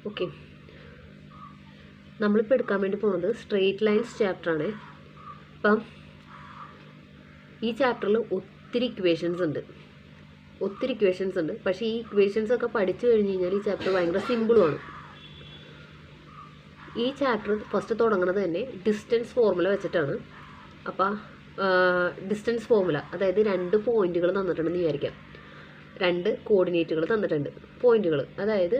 Okay, നമ്മളിപ്പോൾ എടുക്കാൻ വേണ്ടി പോകുന്നത് സ്ട്രെയിറ്റ് ലൈൻസ് ചാപ്റ്ററാണ്. അപ്പം ഈ ചാപ്റ്ററിൽ ഒത്തിരി ഇക്വേഷൻസ് ഉണ്ട്. പക്ഷേ ഈ ഇക്വേഷൻസ് ഒക്കെ പഠിച്ചു കഴിഞ്ഞ് കഴിഞ്ഞാൽ ഈ ചാപ്റ്റർ ഭയങ്കര സിമ്പിളുമാണ്. ഈ ചാപ്റ്റർ ഫസ്റ്റ് തുടങ്ങുന്നത് തന്നെ ഡിസ്റ്റൻസ് ഫോർമുല വെച്ചിട്ടാണ്. അപ്പോൾ ഡിസ്റ്റൻസ് ഫോർമുല, അതായത് 2 പോയിന്റുകൾ തന്നിട്ടുണ്ടെന്ന് വിചാരിക്കാം. 2 കോർഡിനേറ്റുകൾ തന്നിട്ടുണ്ട്, പോയിന്റുകൾ. അതായത്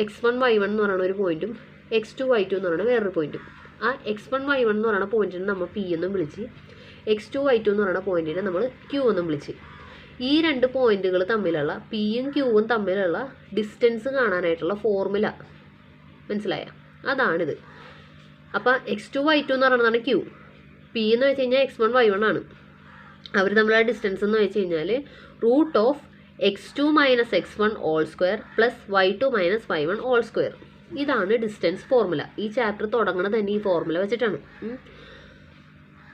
x1 y1 എന്ന് പറയുന്ന ഒരു പോയിന്റും x2 y2 എന്ന് പറയുന്ന വേറൊരു പോയിന്റും. ആ x1 y1 എന്ന് പറയുന്ന പോയിന്റിനെ നമ്മൾ p എന്നും വിളിച്ച്, x2 y2 എന്ന് പറയുന്ന പോയിന്റിനെ നമ്മൾ q എന്നും വിളിച്ച്. ഈ 2 പോയിന്റുകൾ തമ്മിലുള്ള പിയും ക്യൂവും തമ്മിലുള്ള ഡിസ്റ്റൻസ് കാണാനായിട്ടുള്ള ഫോർമുല മനസ്സിലായ? അതാണിത്. അപ്പോൾ x2 y2 എന്ന് പറയുന്നതാണ് q, p എന്ന് വെച്ച് കഴിഞ്ഞാൽ x1 y1 ആണ്. അവർ തമ്മിലുള്ള ഡിസ്റ്റൻസ് എന്ന് വെച്ച് കഴിഞ്ഞാൽ x2 - x1 whole square plus y2 - y1 whole square. ഇതാണ് ഡിസ്റ്റൻസ് ഫോർമുല. ഈ ചാപ്റ്റർ തുടങ്ങുന്നത് തന്നെ ഈ ഫോർമുല വെച്ചിട്ടാണ്.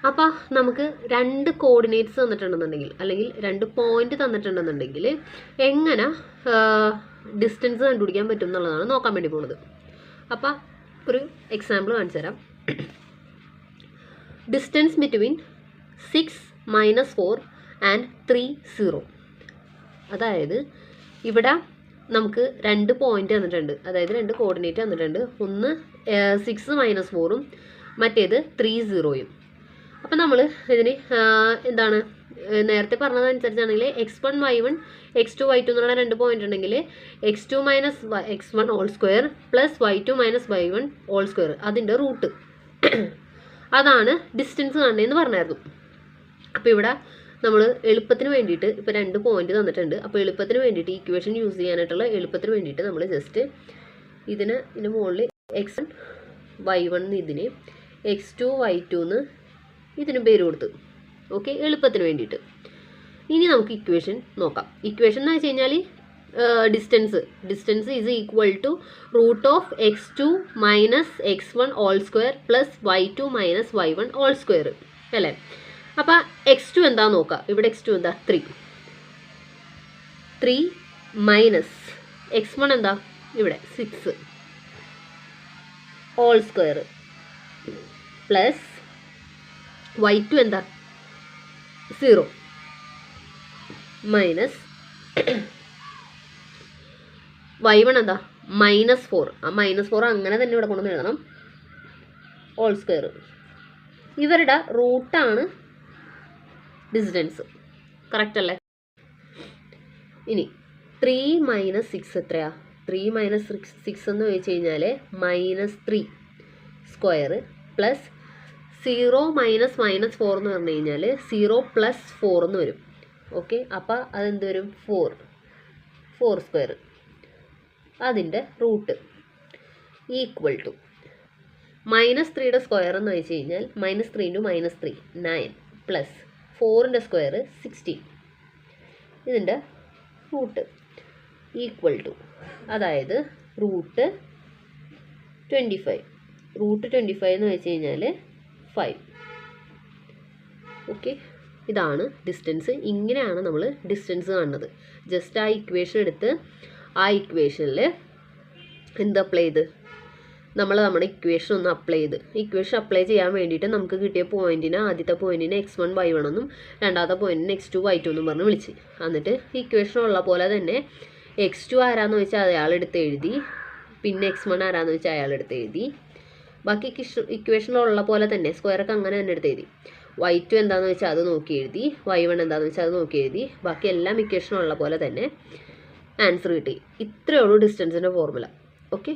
അപ്പോൾ നമുക്ക് 2 കോർഡിനേറ്റ്സ് തന്നിട്ടുണ്ടെന്നുണ്ടെങ്കിൽ, അല്ലെങ്കിൽ 2 പോയിന്റ് തന്നിട്ടുണ്ടെന്നുണ്ടെങ്കിൽ എങ്ങനെ ഡിസ്റ്റൻസ് കണ്ടുപിടിക്കാൻ പറ്റും എന്നുള്ളതാണ് നോക്കാൻ വേണ്ടി പോകുന്നത്. അപ്പോൾ ഒരു എക്സാമ്പിൾ കാണിച്ചു തരാം. Distance between 6 - 4 and 3 0. അതായത് ഇവിടെ നമുക്ക് 2 പോയിന്റ് തന്നിട്ടുണ്ട്, അതായത് 2 കോർഡിനേറ്റ് തന്നിട്ടുണ്ട്. ഒന്ന് 6 - 4ഉം മറ്റേത് 3 0യും. അപ്പം നമ്മൾ ഇതിന് എന്താണ് നേരത്തെ പറഞ്ഞതനുസരിച്ചാണെങ്കിൽ x1 y1 x2 y2 എന്നുള്ള 2 പോയിന്റ് ഉണ്ടെങ്കിൽ x2 - x1 whole square plus y2 - y1 whole square, അതിൻ്റെ റൂട്ട്. അതാണ് ഡിസ്റ്റൻസ് കാണുന്നതെന്ന് പറഞ്ഞായിരുന്നു. അപ്പോൾ ഇവിടെ നമ്മൾ എളുപ്പത്തിന് വേണ്ടിയിട്ട് ഇപ്പോൾ 2 പോയിന്റ് തന്നിട്ടുണ്ട്. അപ്പോൾ എളുപ്പത്തിന് വേണ്ടിയിട്ട് ഇക്വേഷൻ യൂസ് ചെയ്യാനായിട്ടുള്ള എളുപ്പത്തിന് വേണ്ടിയിട്ട് നമ്മൾ ജസ്റ്റ് ഇതിന് മുകളിൽ x1 y1 ഇതിന് x2 y2 എന്ന് ഇതിന് പേര് കൊടുത്ത്. ഓക്കെ, എളുപ്പത്തിന് വേണ്ടിയിട്ട്. ഇനി നമുക്ക് ഇക്വേഷൻ നോക്കാം. ഇക്വേഷൻ എന്ന് വെച്ച് കഴിഞ്ഞാൽ distance is equal to x2 - x1 whole square plus y2 - y1 whole square അല്ലേ? അപ്പോൾ x2 എന്താ നോക്കാം. ഇവിടെ x2 എന്താ 3 മൈനസ് x1 എന്താ ഇവിടെ 6 ഹോൾ സ്ക്വയർ പ്ലസ് y2 എന്താ 0 മൈനസ് y1 എന്താ -4. ആ -4 അങ്ങനെ തന്നെ ഇവിടെ കൊണ്ടുവന്ന് എഴുതണം, ഹോൾ സ്ക്വയർ. ഇവരുടെ റൂട്ടാണ് ഡിസ്റ്റൻസ്. കറക്റ്റ് അല്ലേ? ഇനി 3 - 6 എത്രയാ? 3 - 6 എന്ന് വെച്ച് കഴിഞ്ഞാൽ -3 സ്ക്വയർ പ്ലസ് 0 - -4 എന്ന് പറഞ്ഞു കഴിഞ്ഞാൽ 0 + 4 എന്ന് വരും. ഓക്കെ, അപ്പോൾ അതെന്ത് വരും? 4 സ്ക്വയർ. അതിൻ്റെ റൂട്ട് ഈക്വൽ ടു -3യുടെ സ്ക്വയർ എന്ന് വെച്ച് കഴിഞ്ഞാൽ -3 × -3 9 പ്ലസ് 4ൻ്റെ സ്ക്വയർ 16. ഇതിൻ്റെ റൂട്ട് ഈക്വൽ ടു, അതായത് റൂട്ട് 25. റൂട്ട് 25 എന്ന് വെച്ച് കഴിഞ്ഞാൽ 5. ഓക്കെ, ഇതാണ് ഡിസ്റ്റൻസ്. ഇങ്ങനെയാണ് നമ്മൾ ഡിസ്റ്റൻസ് കാണുന്നത്. ജസ്റ്റ് ആ ഇക്വേഷൻ എടുത്ത് ആ ഇക്വേഷനിൽ എന്ത് അപ്ലൈ ചെയ്ത് നമ്മുടെ ഇക്വേഷൻ ഒന്ന് അപ്ലൈ ചെയ്ത്, ഇക്വേഷൻ അപ്ലൈ ചെയ്യാൻ വേണ്ടിയിട്ട് നമുക്ക് കിട്ടിയ പോയിന്റിനെ, ആദ്യത്തെ പോയിന്റിനെ x1 y1 എന്നും രണ്ടാമത്തെ പോയിന്റിനെ x2 y2 എന്നും പറഞ്ഞ് വിളിച്ച്, എന്നിട്ട് ഇക്വേഷൻ ഉള്ള പോലെ തന്നെ x2 ആരാന്ന് വെച്ചാൽ അയാളെടുത്ത് എഴുതി, പിന്നെ x1 ആരാന്ന് വെച്ചാൽ അയാളെടുത്ത് എഴുതി. ബാക്കി ഇക്വേഷനിലുള്ള പോലെ തന്നെ സ്ക്വയറൊക്കെ അങ്ങനെ തന്നെ എടുത്ത് എഴുതി. y2 എന്താണെന്ന് വെച്ചാൽ അത് നോക്കി എഴുതി, y1 എന്താണെന്ന് വെച്ചാൽ അത് നോക്കി എഴുതി. ബാക്കി എല്ലാം ഇക്വേഷനുള്ള പോലെ തന്നെ ആൻസർ കിട്ടി. ഇത്രയേ ഉള്ളൂ ഡിസ്റ്റൻസിൻ്റെ ഫോർമുല. ഓക്കെ.